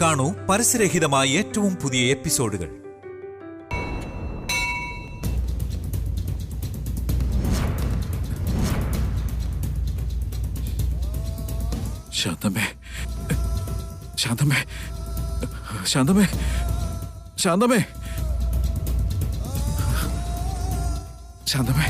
കാണൂ പരസ്യരഹിതമായ ഏറ്റവും പുതിയ എപ്പിസോഡുകൾ. ശാന്തമ്മേ, ശാന്തമ്മേ, ശാന്തമ്മേ, ശാന്തമ്മേ, ശാന്തമ്മേ.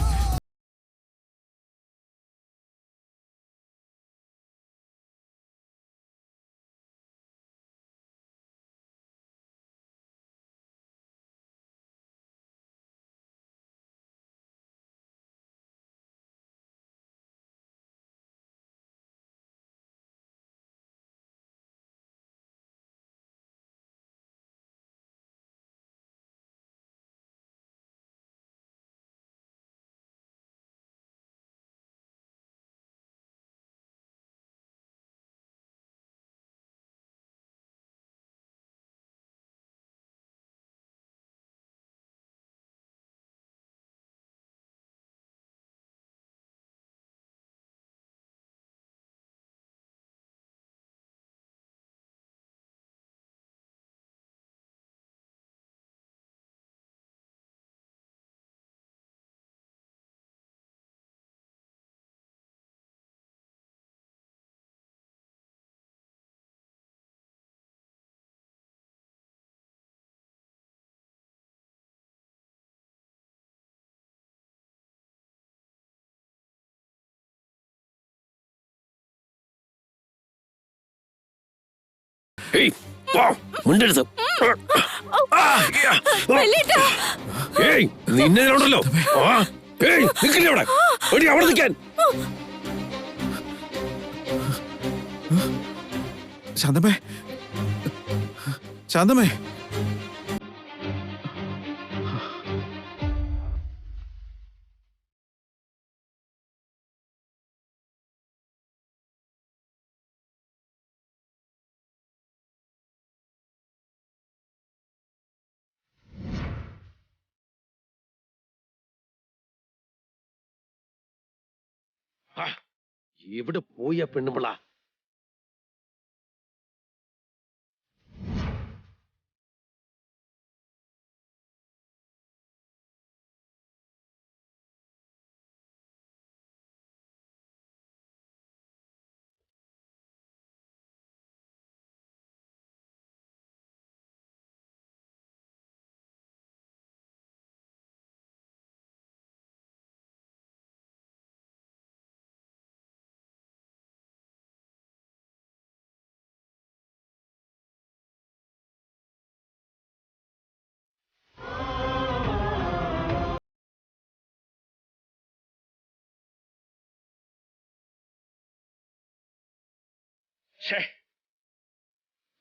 നിന്നോടല്ലോ അവിടെ നിൽക്കാൻ. ശാന്തമ്മേ, ശാന്തമ്മേ. എവിടെ പോയ പെണ്ണുമ്പിള്ള?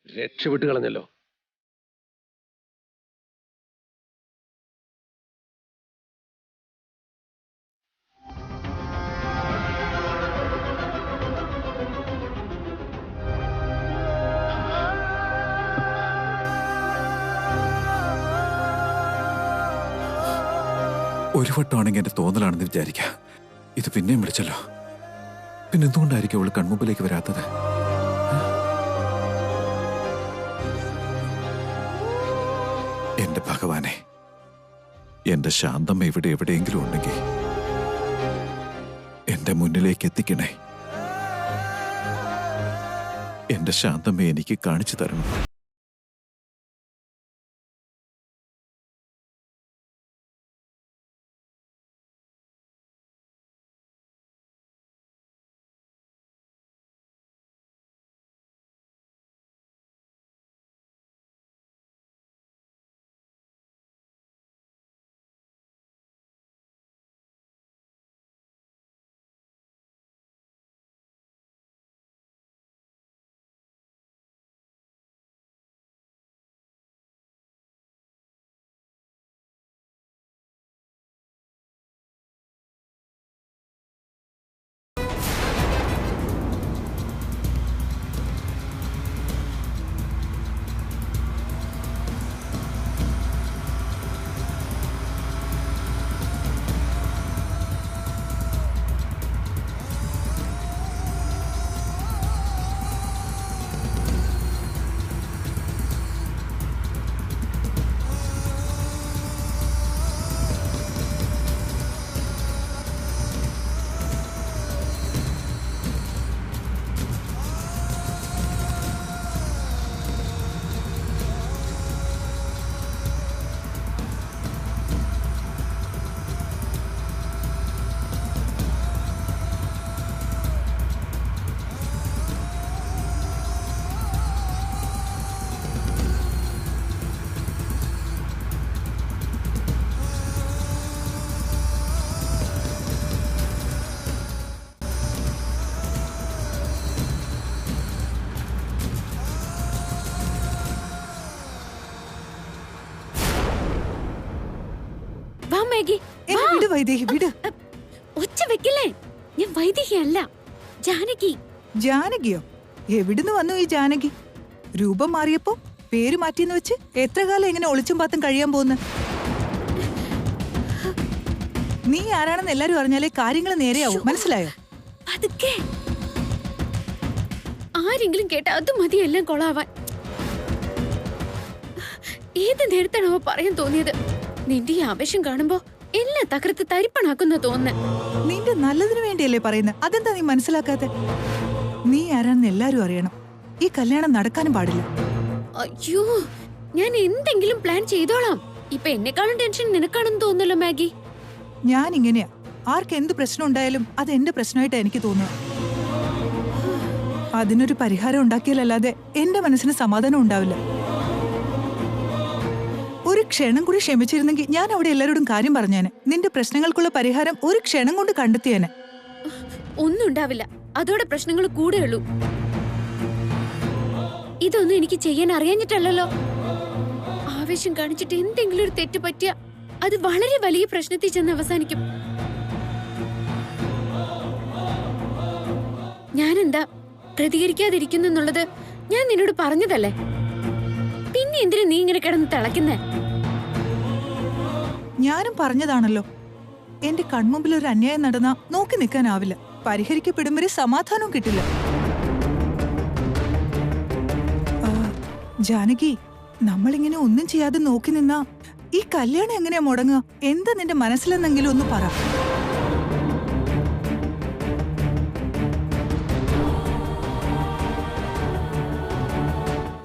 രക്ഷപ്പെട്ട് കളഞ്ഞല്ലോ. ഒരു വട്ടമാണെങ്കിൽ എന്റെ തോന്നലാണെന്ന് വിചാരിക്കാം. ഇത് പിന്നെയും വിളിച്ചല്ലോ. പിന്നെന്തുകൊണ്ടായിരിക്കും അവള് കൺമുമ്പിലേക്ക് വരാത്തത്? എന്റെ ഭഗവാനെ, എന്റെ ശാന്തമ്മ ഇവിടെ എവിടെയെങ്കിലും ഉണ്ടെങ്കിൽ എന്റെ മുന്നിലേക്ക് എത്തിക്കണേ. എന്റെ ശാന്തമ്മ എനിക്ക് കാണിച്ചു തരണം. മാഗി. എന്നെ വിട് വൈദേഹി, വിട്. ഒച്ച വെക്കില്ലേ, ഞാൻ വൈദേഹിയല്ല, ജാനകി. ജാനകിയോ? എവിടുന്ന് വന്നു ഈ ജാനകി? രൂപം മാറിയപ്പോ പേര് മാറ്റിയെന്ന് വെച്ച് എത്ര കാലം ഇങ്ങനെ ഒളിച്ചും പാത്തും കഴിയാൻ പോകുന്ന? നീ ആരാണെന്ന് എല്ലാരും അറിഞ്ഞാലേ കാര്യങ്ങൾ നേരെയാവും, മനസ്സിലായോ? പതുക്കെ. ആരെങ്കിലും കേട്ട അത് മതി എല്ലാം കൊളാവാൻ. ഏത് നേരത്താണോ പറയാൻ തോന്നിയത്? നിന്റെ ഈ ആവേശം കാണുമ്പോ എല്ലാം തകർത്ത് തരിപ്പണാക്കുന്ന തോന്നുന്നു. നിന്റെ നല്ലതിനു വേണ്ടിയല്ലേ പറയുന്നത്? അതെന്താ നീ മനസ്സിലാക്കാത്തെ? നീ ആരാണെന്ന് എല്ലാരും അറിയണം. ഈ കല്യാണം നടക്കാനും പാടില്ല. അയ്യോ, ഞാൻ എന്തെങ്കിലും പ്ലാൻ ചെയ്തോളാം. ഇപ്പൊ എന്നെക്കാളും ടെൻഷൻ നിനക്കാണെന്ന് തോന്നുന്നല്ലോ മാഗി. ഞാൻ ഇങ്ങനെയാ. ആർക്ക് എന്ത് പ്രശ്നം ഉണ്ടായാലും അത് എന്റെ പ്രശ്നമായിട്ടാ എനിക്ക് തോന്നുക. അതിനൊരു പരിഹാരം ഉണ്ടാക്കിയാലല്ലാതെ എന്റെ മനസ്സിന് സമാധാനം ഉണ്ടാവില്ല. ഒരു ക്ഷണം കൂടി ക്ഷമിച്ചിരുന്നെങ്കിൽ ഞാൻ അവിടെ എല്ലാവരോടും കാര്യം പറഞ്ഞേനെ. നിന്റെ പ്രശ്നങ്ങൾക്കുള്ള പരിഹാരം ഒരു ക്ഷണം കൊണ്ട് കണ്ടെത്തിയേനെ. ഒന്നും ഉണ്ടാവില്ല, അതോടെ പ്രശ്നങ്ങൾ കൂടെയുള്ളൂ. ഇതൊന്നും എനിക്ക് ചെയ്യാൻ അറിയാഞ്ഞിട്ടല്ലോ. ആവേശം കാണിച്ചിട്ട് എന്തെങ്കിലും ഒരു തെറ്റ് പറ്റിയ അത് വളരെ വലിയ പ്രശ്നത്തിൽ ചെന്ന് അവസാനിക്കും. ഞാനെന്താ പ്രതികരിക്കാതിരിക്കുന്നുള്ളത് ഞാൻ നിന്നോട് പറഞ്ഞതല്ലേ. പിന്നെ എന്തിനാ നീ ഇങ്ങനെ കിടന്ന് തിളക്കുന്നേ? ഞാനും പറഞ്ഞതാണല്ലോ, എന്റെ കൺമുമ്പിൽ ഒരു അന്യായം നടന്നാ നോക്കി നിൽക്കാനാവില്ല. പരിഹരിക്കപ്പെടും വരെ സമാധാനവും കിട്ടില്ല. ജാനകി, നമ്മളിങ്ങനെ ഒന്നും ചെയ്യാതെ നോക്കി നിന്നാ ഈ കല്യാണം എങ്ങനെയാ മുടങ്ങുക? എന്താ നിന്റെ മനസ്സിലെന്നെങ്കിലും ഒന്ന് പറ.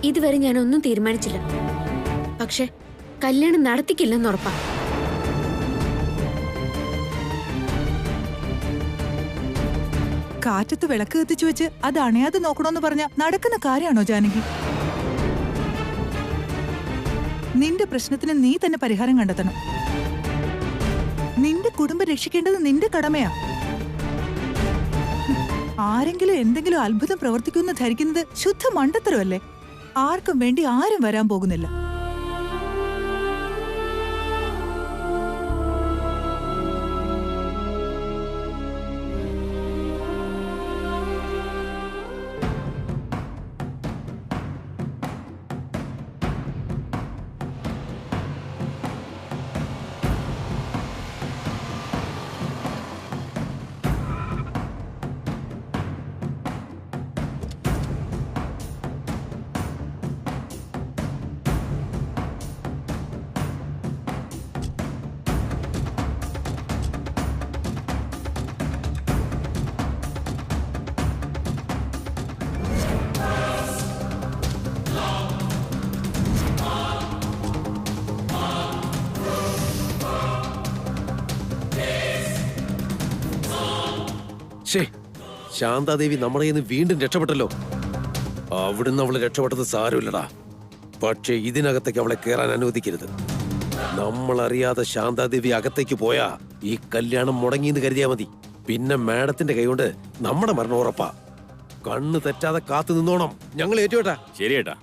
ഇതുവരെ ഞാൻ ഒന്നും തീരുമാനിച്ചില്ല. പക്ഷെ കല്യാണം നടത്തിക്കില്ലെന്ന് ഉറപ്പാ. കാറ്റത്ത് വിളക്ക് കത്തിച്ചു വെച്ച് അത് അണയാതെ നോക്കണോന്ന് പറഞ്ഞ നടക്കുന്ന കാര്യമാണോ ജാനകി? നിന്റെ പ്രശ്നത്തിന് നീ തന്നെ പരിഹാരം കണ്ടെത്തണം. നിന്റെ കുടുംബം രക്ഷിക്കേണ്ടത് നിന്റെ കടമയാ. ആരെങ്കിലും എന്തെങ്കിലും അത്ഭുതം പ്രവർത്തിക്കുമെന്ന് ധരിക്കുന്നത് ശുദ്ധ മണ്ടത്തരമല്ലേ? ആർക്കും വേണ്ടി ആരും വരാൻ പോകുന്നില്ല. ശാന്താദേവി നമ്മുടെ കയ്യിൽ നിന്ന് വീണ്ടും രക്ഷപ്പെട്ടല്ലോ. അവിടുന്ന് അവളെ രക്ഷപ്പെട്ടത് സാരമില്ലടാ. പക്ഷെ ഇതിനകത്തേക്ക് അവളെ കയറാൻ അനുവദിക്കരുത്. നമ്മളറിയാതെ ശാന്താദേവി അകത്തേക്ക് പോയാ ഈ കല്യാണം മുടങ്ങിയെന്ന് കരുതിയാ മതി. പിന്നെ മാഡത്തിന്റെ കൈകൊണ്ട് നമ്മുടെ മരണം ഉറപ്പാ. കണ്ണ് തെറ്റാതെ കാത്തു നിന്നോണം. ഞങ്ങൾ ഏറ്റുവേട്ടാ. ശരിയേട്ടാ.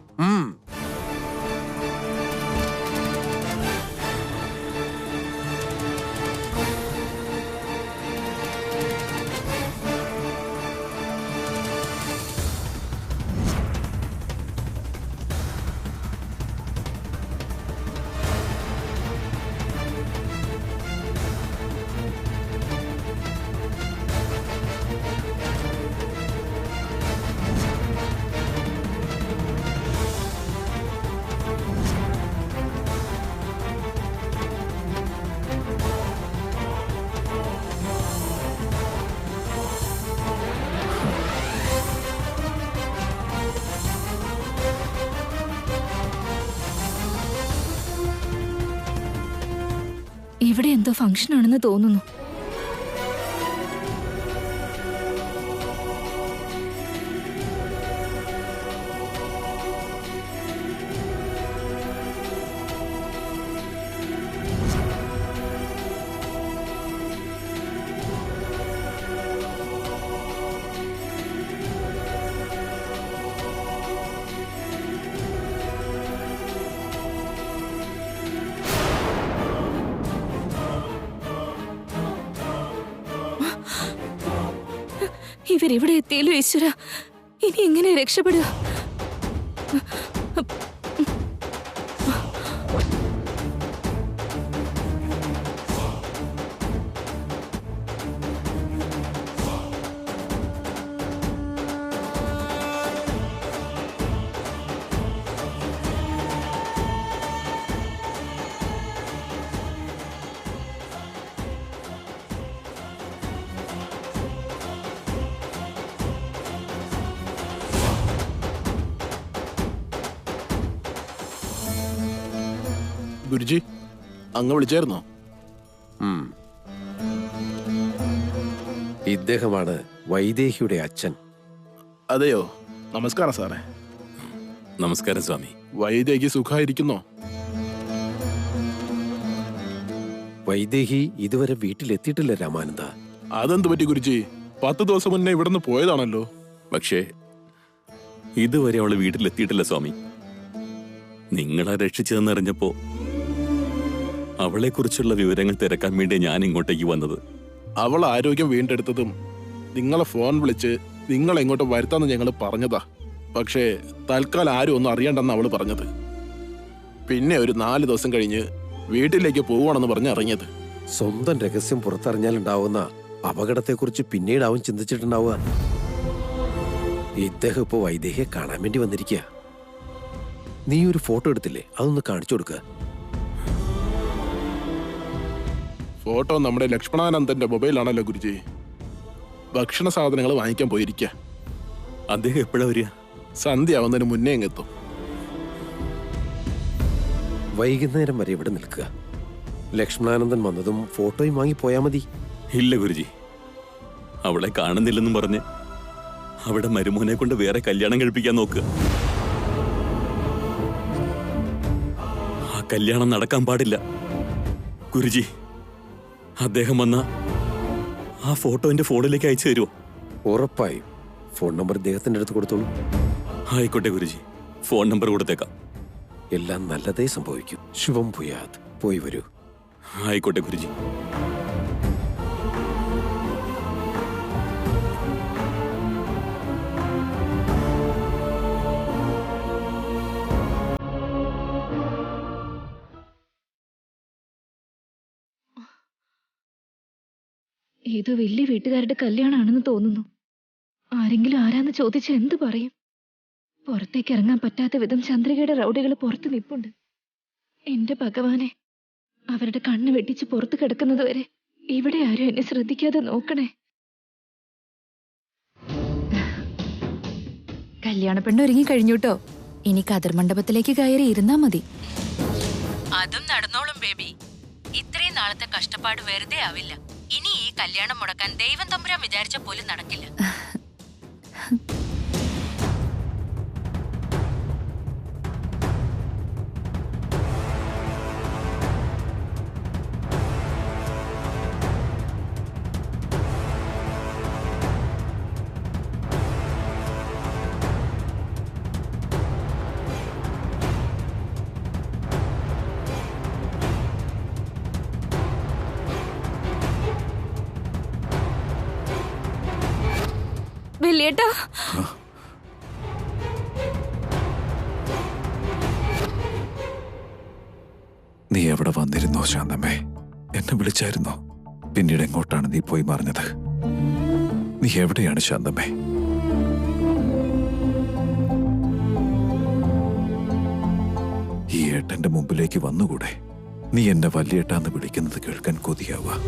ഇവിടെ എന്തോ ഫംഗ്ഷൻ ആണെന്ന് തോന്നുന്നു. ഇവരെവിടെ എത്തിയല്ലോ ഈശ്വര, ഇനി എങ്ങനെ രക്ഷപ്പെടുക? ഗുരുജി, അങ്ങ് വിളിച്ചായിരുന്നോ? ഇദ്ദേഹമാണ് വൈദേഹിയുടെ അച്ഛൻ. അതെയോ, നമസ്കാരം സാറേ. നമസ്കാരം സ്വാമി. വൈദേഹി സുഖമായിരിക്കുന്നോ? വൈദേഹി ഇതുവരെ വീട്ടിലെത്തിയിട്ടില്ല രാമാനന്ദ. അതെന്ത് പറ്റി ഗുരുജി? 10 ദിവസം മുന്നേ ഇവിടുന്ന് പോയതാണല്ലോ. പക്ഷേ ഇതുവരെ അവള് വീട്ടിലെത്തിയിട്ടില്ല സ്വാമി. നിങ്ങളെ രക്ഷിച്ചതെന്നറിഞ്ഞപ്പോ അവളെക്കുറിച്ചുള്ള വിവരങ്ങൾ തിരക്കാൻ വേണ്ടി ഞാൻ ഇങ്ങോട്ടേക്ക് വന്നത്. അവൾ ആരോഗ്യം വീണ്ടെടുത്തതും നിങ്ങളെ ഫോൺ വിളിച്ച് നിങ്ങളെ ഇങ്ങോട്ട് വരുത്താന്ന് ഞങ്ങൾ പറഞ്ഞതാ. പക്ഷേ തൽക്കാലം ആരും ഒന്നും അറിയണ്ടെന്ന് അവള് പറഞ്ഞത്. പിന്നെ ഒരു 4 ദിവസം കഴിഞ്ഞ് വീട്ടിലേക്ക് പോവുകയാണെന്ന് പറഞ്ഞ് ഇറങ്ങിയത്. സ്വന്തം രഹസ്യം പുറത്തറിഞ്ഞാലുണ്ടാവുന്ന അപകടത്തെക്കുറിച്ച് പിന്നീടാവും ചിന്തിച്ചിട്ടുണ്ടാവുക. ഇദ്ദേഹം ഇപ്പോ വൈദേഹിയെ കാണാൻ വേണ്ടി വന്നിരിക്കുക. നീ ഒരു ഫോട്ടോ എടുത്തില്ലേ, അതൊന്ന് കാണിച്ചു കൊടുക്കുക. ഫോട്ടോ നമ്മുടെ ലക്ഷ്മണാനന്ദന്റെ മൊബൈലാണല്ലോ ഗുരുജി. ഭക്ഷണ സാധനങ്ങൾ വാങ്ങിക്കാൻ പോയിരിക്കുക. അദ്ദേഹം എപ്പോഴാ വരിക? സന്ധ്യ ആവുന്നതിന് മുന്നേ എത്തും. വൈകുന്നേരം വരെ ഇവിടെ നിൽക്കുക. ലക്ഷ്മണാനന്ദൻ വന്നതും ഫോട്ടോയും വാങ്ങി പോയാ മതി. ഇല്ല ഗുരുജി, അവളെ കാണുന്നില്ലെന്നും പറഞ്ഞ് അവിടെ മരുമോനെ കൊണ്ട് വേറെ കല്യാണം കഴിപ്പിക്കാൻ നോക്കുക. ആ കല്യാണം നടക്കാൻ പാടില്ല ഗുരുജി. അദ്ദേഹം വന്ന ആ ഫോട്ടോ എന്റെ ഫോണിലേക്ക് അയച്ചു തരുമോ? ഉറപ്പായും. ഫോൺ നമ്പർ ഇദ്ദേഹത്തിന്റെ അടുത്ത് കൊടുത്തോളൂ. ആയിക്കോട്ടെ ഗുരുജി, ഫോൺ നമ്പർ കൊടുത്തേക്കാം. എല്ലാം നല്ലതേ സംഭവിക്കും. ശുഭം ഭൂയാത്. പോയി വരൂ. ആയിക്കോട്ടെ ഗുരുജി. ഏതോ വലിയ വീട്ടുകാരുടെ കല്യാണമാണെന്ന് തോന്നുന്നു. ആരെങ്കിലും ആരാന്ന് ചോദിച്ചാൽ എന്ത് പറയും? പുറത്തേക്ക് ഇറങ്ങാൻ പറ്റാത്ത വിധം ചന്ദ്രികയുടെ റൗഡികൾ പുറത്ത് നിപ്പുണ്ട്. എന്റെ ഭഗവാനെ, അവരുടെ കണ്ണ് വെട്ടിച്ച് പുറത്ത് കിടക്കുന്നത് വരെ ഇവിടെ ആരും എന്നെ ശ്രദ്ധിക്കാതെ നോക്കണേ. കല്യാണ പെണ്ണ് ഒരുങ്ങി കഴിഞ്ഞുട്ടോ. ഇനി കതിർ മണ്ഡപത്തിലേക്ക് കയറി ഇരുന്നാ മതി. അതും നടന്നോളും ബേബി. ഇത്രയും നാളത്തെ കഷ്ടപ്പാട് വെറുതെ ആവില്ല. ഇനി ഈ കല്യാണം മുടക്കാൻ ദൈവം തമ്പുരാൻ വിചാരിച്ച പോലും നടക്കില്ല. വലിയേട്ടാ, നീ എവിടെ വന്നിരുന്നോ ശാന്തമ്മേ? എന്നെ വിളിച്ചായിരുന്നോ? പിന്നീട് എങ്ങോട്ടാണ് നീ പോയി മറിഞ്ഞത്? നീ എവിടെയാണ് ശാന്തമ്മേ? ഈ ഏട്ടന്റെ മുമ്പിലേക്ക് വന്നുകൂടെ? നീ എന്നെ വല്യേട്ടാന്ന് വിളിക്കുന്നത് കേൾക്കാൻ കൊതിയാവുക.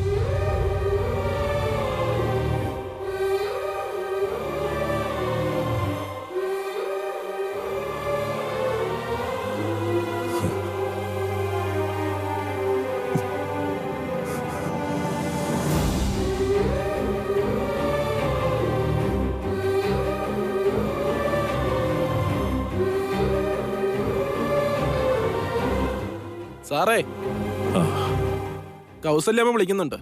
സാറേ, കൗസല്യമ്മ വിളിക്കുന്നുണ്ട്.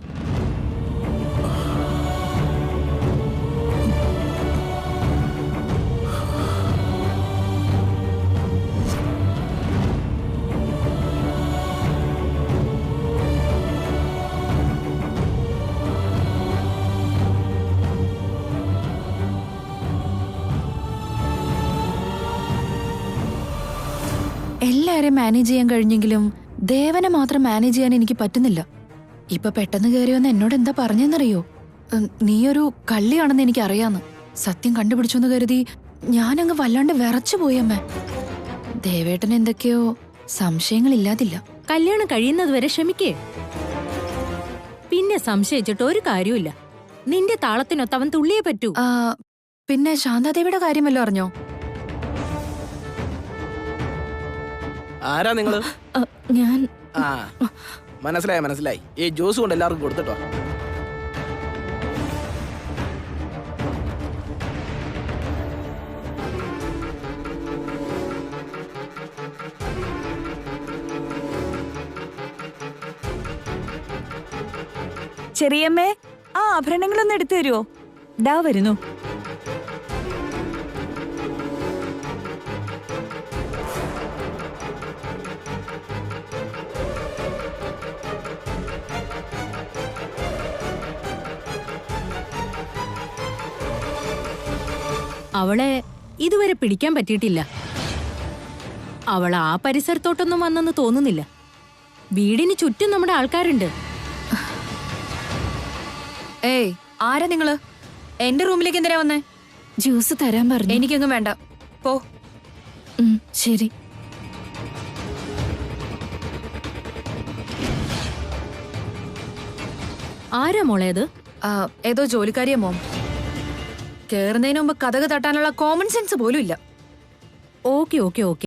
എല്ലാരെയും മാനേജ് ചെയ്യാൻ കഴിഞ്ഞെങ്കിലും ദേവനെ മാത്രം മാനേജ് ചെയ്യാൻ എനിക്ക് പറ്റുന്നില്ല. ഇപ്പൊ പെട്ടെന്ന് കയറി വന്ന് എന്നോട് എന്താ പറഞ്ഞെന്നറിയോ? നീയൊരു കള്ളിയാണെന്ന് എനിക്ക് അറിയാന്ന്. സത്യം കണ്ടുപിടിച്ചു എന്ന് കരുതി ഞാനങ്ങ് വല്ലാണ്ട് വിറച്ചു പോയമ്മേ. ദേവേട്ടൻ എന്തൊക്കെയോ സംശയങ്ങളില്ലാതില്ല. കല്യാണം കഴിയുന്നത് വരെ ക്ഷമിക്കേ. പിന്നെ സംശയിച്ചിട്ട് ഒരു കാര്യമില്ല. നിന്റെ താളത്തിനൊത്ത് അവൻ തുള്ളിയേ പറ്റൂ. പിന്നെ ശാന്താദേവിയുടെ കാര്യമല്ലോ അറിഞ്ഞോ? ആരാ നിങ്ങള്? ഞാൻ മനസ്സിലായി. ഈ ജ്യൂസ് കൊണ്ട് എല്ലാവർക്കും കൊടുത്തിട്ടോ. ചെറിയമ്മേ, ആ ആഭരണങ്ങളൊന്ന് എടുത്തു തരുമോ? ഡാ വരുന്നു. അവളെ ഇതുവരെ പിടിക്കാൻ പറ്റിയിട്ടില്ല. അവൾ ആ പരിസരത്തോട്ടൊന്നും വന്നെന്ന് തോന്നുന്നില്ല. വീടിന് ചുറ്റും നമ്മുടെ ആൾക്കാരുണ്ട്. ഏയ്, ആരാ നിങ്ങള്? എന്റെ റൂമിലേക്ക് എന്തിനാ വന്നേ? ജ്യൂസ് തരാൻ പറഞ്ഞു. എനിക്കൊന്നും വേണ്ട, പോ. ശരി. ആരാ മോളേത്? ഏതോ ജോലിക്കാരിയാ മോം. കേറുന്നതിന് മുമ്പ് കതക് തട്ടാനുള്ള കോമൺ സെൻസ് പോലും ഇല്ല. ഓക്കെ.